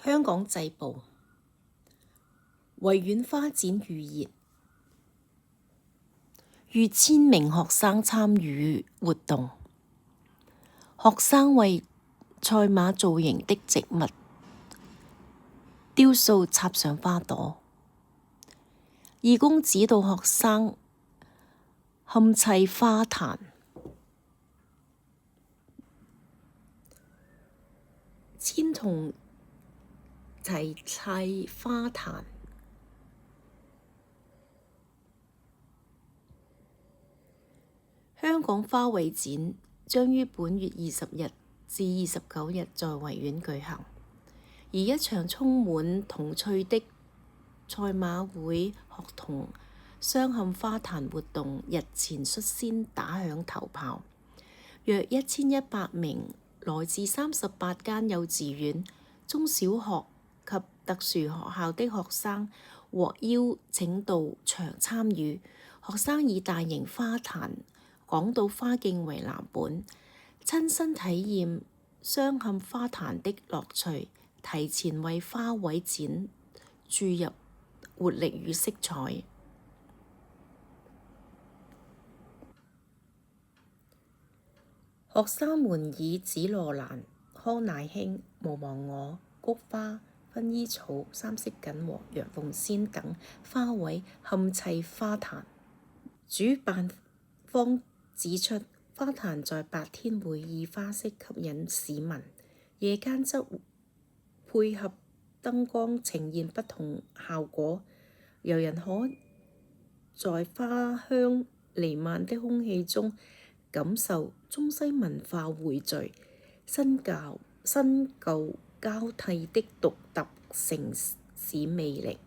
香港製布，維園花展預熱，逾千名學生參與活動。學生為賽馬造型的植物雕塑插上花朵，義工指導學生嵌砌花壇。青銅齊砌花壇。香港花卉展將於本月20日至29日在維園舉行，而一場充滿童趣的賽馬會學童鑲嵌花壇活動日前率先打響頭炮，約1100名來自38間幼稚園、中小學及特殊學校的學生獲邀請到場參與。學生以大型花壇港島花徑為藍本，親身體驗鑲嵌花壇的樂趣，提前為花卉展注入活力與色彩。學生們以紫羅蘭、康乃馨、無忘我、菊花、薰衣草、三色堇和洋鳳仙等花卉嵌砌花壇。主辦方指出，花壇在白天會以花色吸引市民，夜間則配合燈光呈現不同效果。遊人可在花香彌漫的空氣中感受中西文化匯聚、新舊交替的獨特城市魅力。